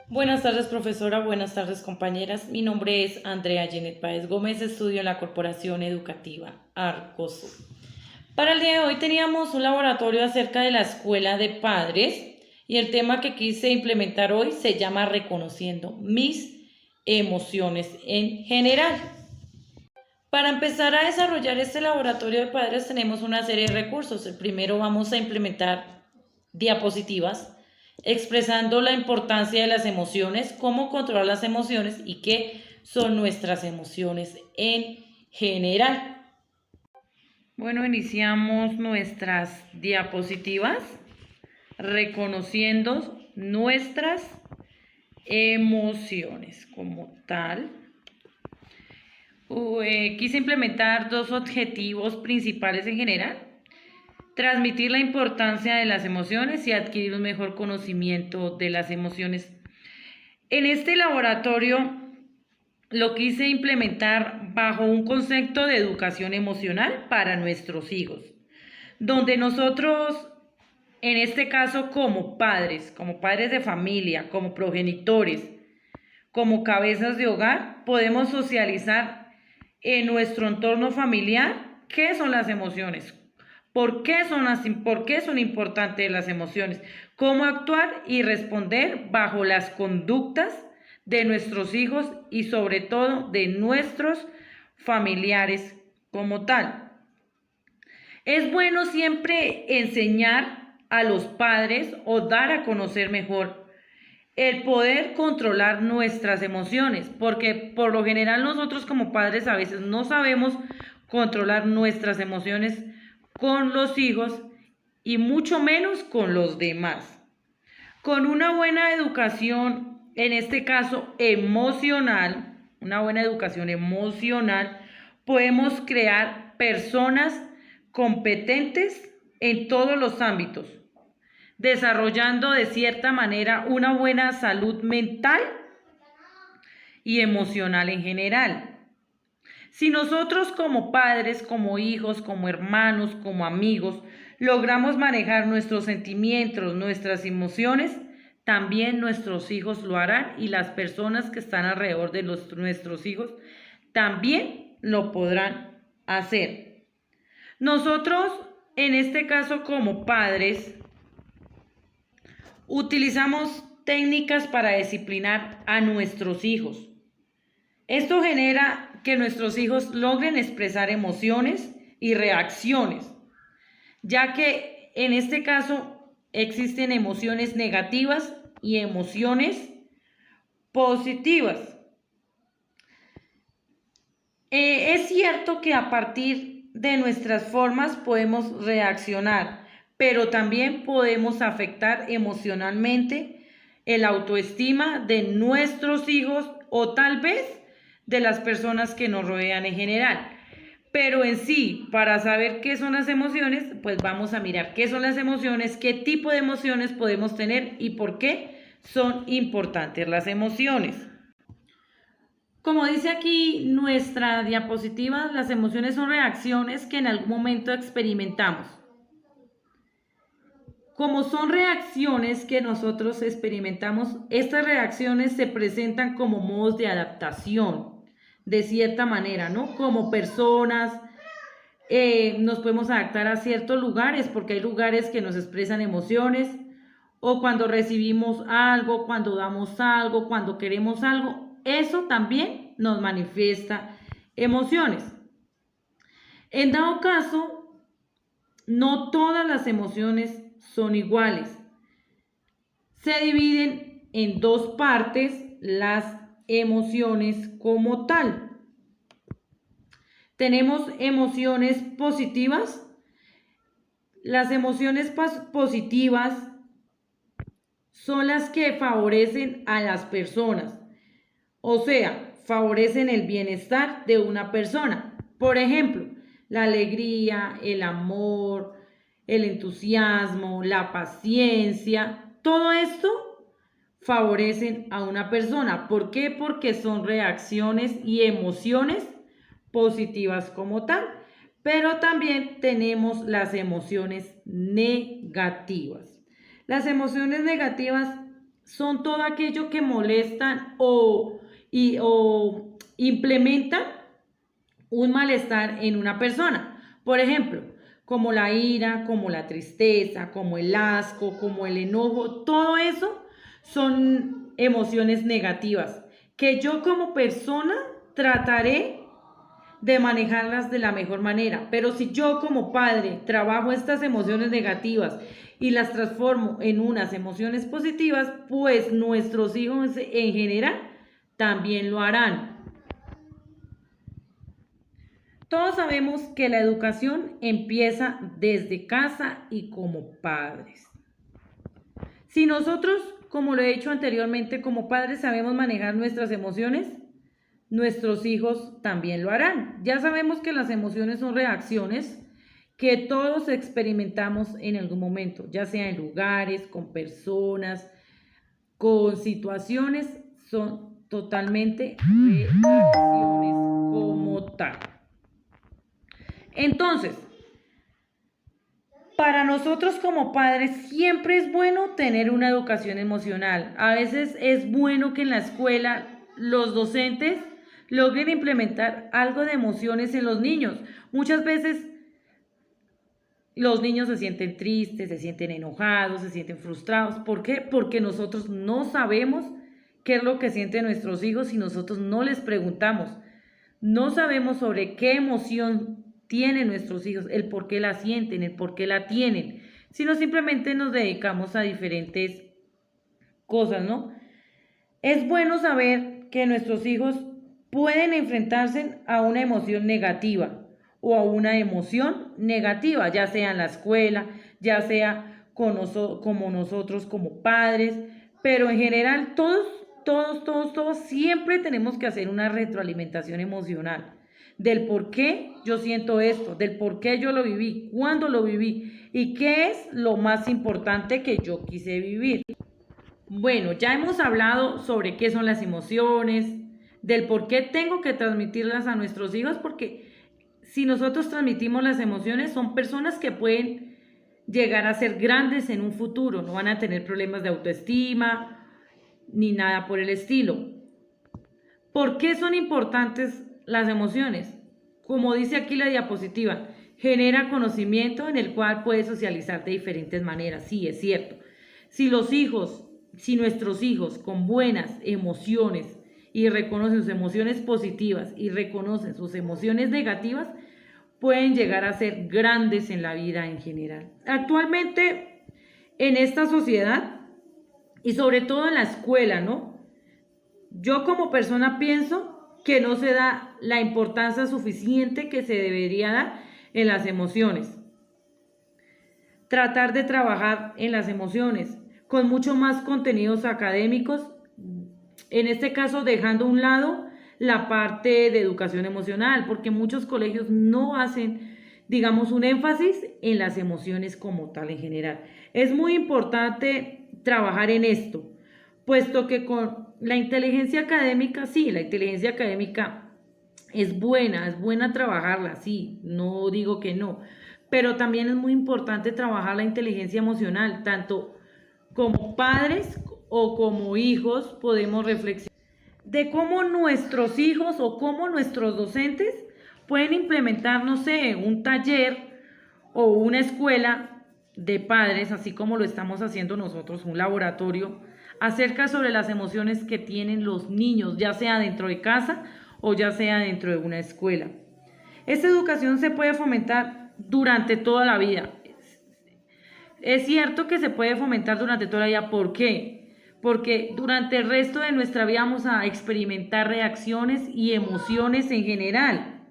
Buenas tardes, profesora. Buenas tardes, compañeras. Mi nombre es Andrea Janet Páez Gómez. Estudio en la Corporación Educativa Arcoso. Para el día de hoy teníamos un laboratorio acerca de la escuela de padres y el tema que quise implementar hoy se llama Reconociendo mis emociones en general. Para empezar a desarrollar este laboratorio de padres tenemos una serie de recursos. El primero vamos a implementar diapositivas expresando la importancia de las emociones, cómo controlar las emociones y qué son nuestras emociones en general. Bueno, iniciamos nuestras diapositivas reconociendo nuestras emociones como tal. Quise implementar dos objetivos principales en general: transmitir la importancia de las emociones y adquirir un mejor conocimiento de las emociones. En este laboratorio lo quise implementar bajo un concepto de educación emocional para nuestros hijos, donde nosotros, en este caso como padres de familia, como progenitores, como cabezas de hogar, podemos socializar en nuestro entorno familiar qué son las emociones, por qué son importantes las emociones, cómo actuar y responder bajo las conductas de nuestros hijos y sobre todo de nuestros familiares como tal. Es bueno siempre enseñar a los padres o dar a conocer mejor el poder controlar nuestras emociones, porque por lo general nosotros como padres a veces no sabemos controlar nuestras emociones con los hijos y mucho menos con los demás. Con una buena educación, en este caso emocional, una buena educación emocional, podemos crear personas competentes en todos los ámbitos, desarrollando de cierta manera una buena salud mental y emocional en general. Si nosotros como padres, como hijos, como hermanos, como amigos, logramos manejar nuestros sentimientos, nuestras emociones, también nuestros hijos lo harán y las personas que están alrededor de nuestros hijos también lo podrán hacer. Nosotros, en este caso como padres, utilizamos técnicas para disciplinar a nuestros hijos. Esto genera que nuestros hijos logren expresar emociones y reacciones, ya que en este caso existen emociones negativas y emociones positivas. Es cierto que a partir de nuestras formas podemos reaccionar, pero también podemos afectar emocionalmente el autoestima de nuestros hijos o tal vez de las personas que nos rodean en general. Pero en sí, para saber qué son las emociones, pues vamos a mirar qué son las emociones, qué tipo de emociones podemos tener y por qué son importantes las emociones. Como dice aquí nuestra diapositiva, las emociones son reacciones que en algún momento experimentamos. Como son reacciones que nosotros experimentamos, estas reacciones se presentan como modos de adaptación, de cierta manera, ¿no? Como personas, nos podemos adaptar a ciertos lugares, porque hay lugares que nos expresan emociones, o cuando recibimos algo, cuando damos algo, cuando queremos algo, eso también nos manifiesta emociones. En dado caso, no todas las emociones son iguales. Se dividen en dos partes las emociones como tal. Tenemos emociones positivas. Las emociones positivas son las que favorecen a las personas, o sea, favorecen el bienestar de una persona. Por ejemplo, la alegría, el amor, el entusiasmo, la paciencia, todo esto favorecen a una persona. ¿Por qué? Porque son reacciones y emociones positivas como tal. Pero también tenemos las emociones negativas. Las emociones negativas son todo aquello que molestan o implementan un malestar en una persona. Por ejemplo, como la ira, como la tristeza, como el asco, como el enojo, todo eso son emociones negativas que yo como persona trataré de manejarlas de la mejor manera. Pero si yo como padre trabajo estas emociones negativas y las transformo en unas emociones positivas, pues nuestros hijos en general también lo harán. Todos sabemos que la educación empieza desde casa y como padres. Si nosotros, como lo he dicho anteriormente, como padres sabemos manejar nuestras emociones, nuestros hijos también lo harán. Ya sabemos que las emociones son reacciones que todos experimentamos en algún momento, ya sea en lugares, con personas, con situaciones, son totalmente reacciones como tal. Entonces, para nosotros como padres siempre es bueno tener una educación emocional. A veces es bueno que en la escuela los docentes logren implementar algo de emociones en los niños. Muchas veces los niños se sienten tristes, se sienten enojados, se sienten frustrados. ¿Por qué? Porque nosotros no sabemos qué es lo que sienten nuestros hijos y nosotros no les preguntamos. No sabemos sobre qué emoción tienen nuestros hijos, el por qué la sienten, el por qué la tienen, sino simplemente nos dedicamos a diferentes cosas, ¿no? Es bueno saber que nuestros hijos pueden enfrentarse a una emoción negativa o a una emoción negativa, ya sea en la escuela, ya sea como nosotros como padres, pero en general todos siempre tenemos que hacer una retroalimentación emocional del por qué yo siento esto, del por qué yo lo viví, cuándo lo viví y qué es lo más importante que yo quise vivir. Bueno, ya hemos hablado sobre qué son las emociones, del por qué tengo que transmitirlas a nuestros hijos, porque si nosotros transmitimos las emociones, son personas que pueden llegar a ser grandes en un futuro, no van a tener problemas de autoestima ni nada por el estilo. ¿Por qué son importantes las emociones? Como dice aquí la diapositiva, genera conocimiento en el cual puedes socializar de diferentes maneras. Sí, es cierto. Si nuestros hijos con buenas emociones y reconocen sus emociones positivas y reconocen sus emociones negativas, pueden llegar a ser grandes en la vida en general. Actualmente, en esta sociedad y sobre todo en la escuela, ¿no? Yo como persona pienso que no se da la importancia suficiente que se debería dar en las emociones. Tratar de trabajar en las emociones con mucho más contenidos académicos, en este caso dejando a un lado la parte de educación emocional, porque muchos colegios no hacen, digamos, un énfasis en las emociones como tal en general. Es muy importante trabajar en esto, puesto que con la inteligencia académica, sí, la inteligencia académica es buena trabajarla, sí, no digo que no, pero también es muy importante trabajar la inteligencia emocional, tanto como padres o como hijos podemos reflexionar de cómo nuestros hijos o cómo nuestros docentes pueden implementar, no sé, un taller o una escuela de padres, así como lo estamos haciendo nosotros, un laboratorio, acerca sobre las emociones que tienen los niños, ya sea dentro de casa o ya sea dentro de una escuela. Esta educación se puede fomentar durante toda la vida. Es cierto que se puede fomentar durante toda la vida. ¿Por qué? Porque durante el resto de nuestra vida vamos a experimentar reacciones y emociones en general.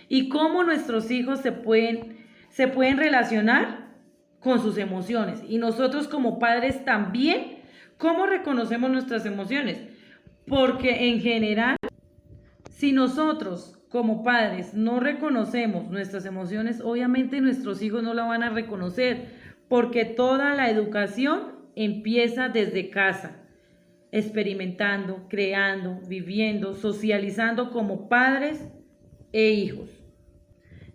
Y cómo nuestros hijos se pueden relacionar con sus emociones. Y nosotros como padres también, ¿cómo reconocemos nuestras emociones? Porque en general, si nosotros como padres no reconocemos nuestras emociones, obviamente nuestros hijos no la van a reconocer, porque toda la educación empieza desde casa, experimentando, creando, viviendo, socializando como padres e hijos.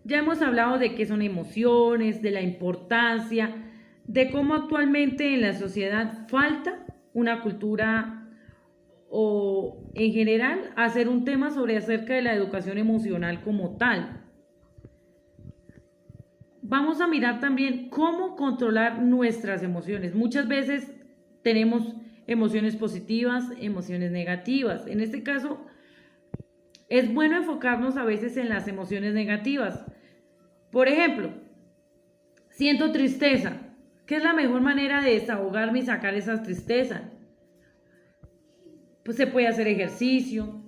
Ya hemos hablado de qué son emociones, de la importancia, de cómo actualmente en la sociedad falta una cultura o en general hacer un tema acerca de la educación emocional como tal. Vamos a mirar también cómo controlar nuestras emociones. Muchas veces tenemos emociones positivas, emociones negativas. En este caso, es bueno enfocarnos a veces en las emociones negativas. Por ejemplo, siento tristeza. ¿Qué es la mejor manera de desahogarme y sacar esa tristeza? Pues se puede hacer ejercicio.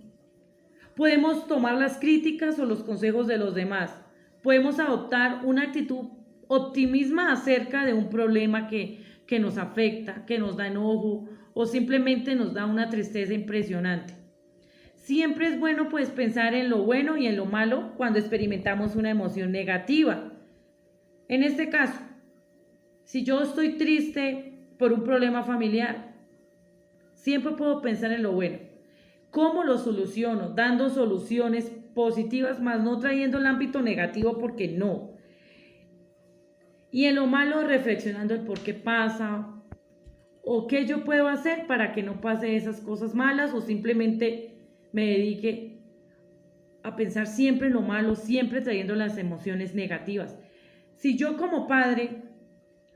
Podemos tomar las críticas o los consejos de los demás. Podemos adoptar una actitud optimista acerca de un problema que nos afecta, que nos da enojo o simplemente nos da una tristeza impresionante. Siempre es bueno pues pensar en lo bueno y en lo malo cuando experimentamos una emoción negativa. En este caso, si yo estoy triste por un problema familiar, siempre puedo pensar en lo bueno. ¿Cómo lo soluciono? Dando soluciones positivas, más no trayendo el ámbito negativo porque no. Y en lo malo, reflexionando el por qué pasa o qué yo puedo hacer para que no pase esas cosas malas o simplemente me dedique a pensar siempre en lo malo, siempre trayendo las emociones negativas. Si yo como padre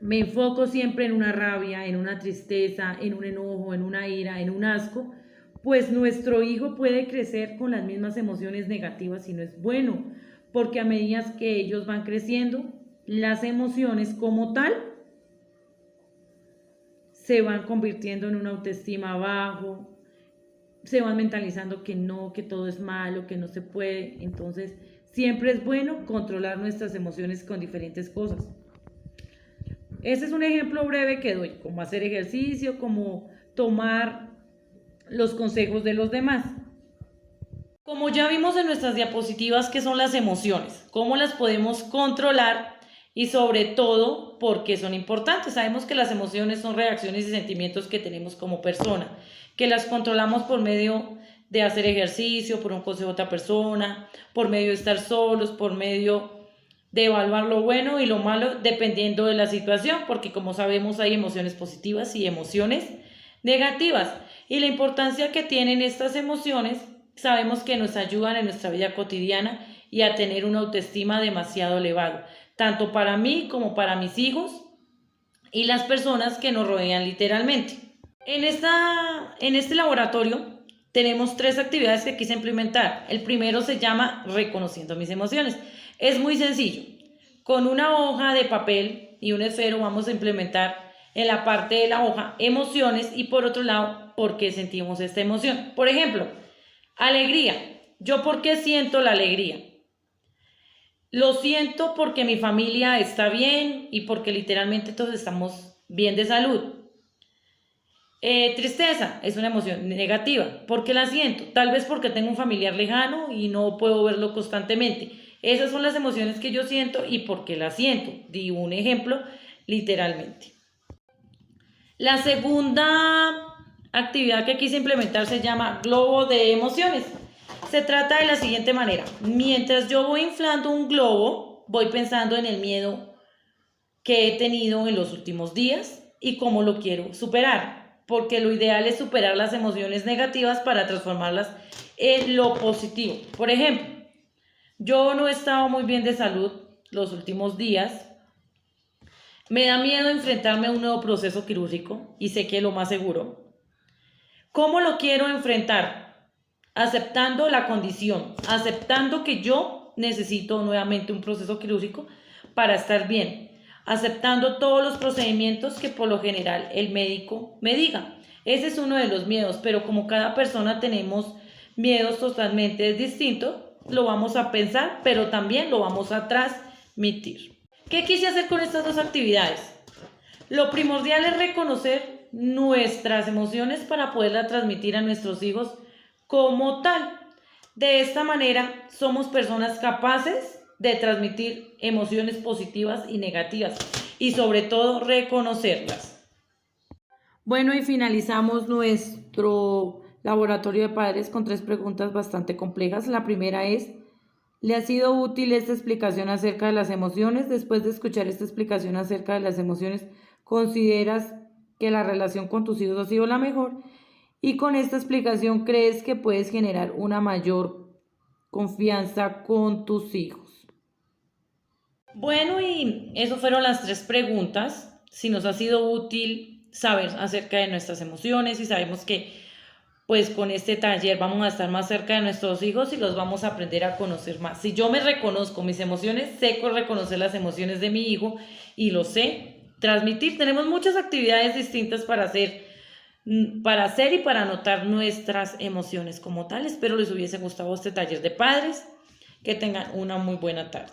me enfoco siempre en una rabia, en una tristeza, en un enojo, en una ira, en un asco, pues nuestro hijo puede crecer con las mismas emociones negativas y no es bueno, porque a medida que ellos van creciendo, las emociones como tal se van convirtiendo en una autoestima bajo, se van mentalizando que no, que todo es malo, que no se puede. Entonces, siempre es bueno controlar nuestras emociones con diferentes cosas. Ese es un ejemplo breve que doy, como hacer ejercicio, como tomar los consejos de los demás. Como ya vimos en nuestras diapositivas, ¿qué son las emociones? ¿Cómo las podemos controlar? Y sobre todo, ¿por qué son importantes? Sabemos que las emociones son reacciones y sentimientos que tenemos como persona, que las controlamos por medio de hacer ejercicio, por un consejo de otra persona, por medio de estar solos, por medio de evaluar lo bueno y lo malo dependiendo de la situación, porque como sabemos hay emociones positivas y emociones negativas. Y la importancia que tienen estas emociones, sabemos que nos ayudan en nuestra vida cotidiana y a tener una autoestima demasiado elevada, tanto para mí como para mis hijos y las personas que nos rodean literalmente. En este laboratorio tenemos 3 actividades que quise implementar. El primero se llama Reconociendo mis emociones. Es muy sencillo. Con una hoja de papel y un esfero vamos a implementar en la parte de la hoja emociones y por otro lado, por qué sentimos esta emoción. Por ejemplo, alegría. ¿Yo por qué siento la alegría? Lo siento porque mi familia está bien y porque literalmente todos estamos bien de salud. Tristeza es una emoción negativa. ¿Por qué la siento? Tal vez porque tengo un familiar lejano y no puedo verlo constantemente. Esas son las emociones que yo siento y por qué las siento. Di un ejemplo literalmente. La segunda actividad que quise implementar se llama globo de emociones. Se trata de la siguiente manera. Mientras yo voy inflando un globo, voy pensando en el miedo que he tenido en los últimos días y cómo lo quiero superar. Porque lo ideal es superar las emociones negativas para transformarlas en lo positivo. Por ejemplo, yo no he estado muy bien de salud los últimos días. Me da miedo enfrentarme a un nuevo proceso quirúrgico y sé que es lo más seguro. ¿Cómo lo quiero enfrentar? Aceptando la condición, aceptando que yo necesito nuevamente un proceso quirúrgico para estar bien, aceptando todos los procedimientos que por lo general el médico me diga. Ese es uno de los miedos, pero como cada persona tenemos miedos totalmente distintos, lo vamos a pensar, pero también lo vamos a transmitir. ¿Qué quise hacer con estas 2 actividades? Lo primordial es reconocer nuestras emociones para poderlas transmitir a nuestros hijos como tal. De esta manera somos personas capaces de transmitir emociones positivas y negativas y sobre todo reconocerlas. Bueno, y finalizamos nuestro laboratorio de padres con 3 preguntas bastante complejas. La primera es: ¿le ha sido útil esta explicación acerca de las emociones? Después de escuchar esta explicación acerca de las emociones, ¿consideras que la relación con tus hijos ha sido la mejor y con esta explicación crees que puedes generar una mayor confianza con tus hijos. Bueno, y eso fueron las 3 preguntas. Si nos ha sido útil saber acerca de nuestras emociones y sabemos que pues con este taller vamos a estar más cerca de nuestros hijos y los vamos a aprender a conocer más. Si yo me reconozco mis emociones, sé reconocer las emociones de mi hijo y lo sé transmitir. Tenemos muchas actividades distintas para hacer y para anotar nuestras emociones como tal. Espero les hubiese gustado este taller de padres. Que tengan una muy buena tarde.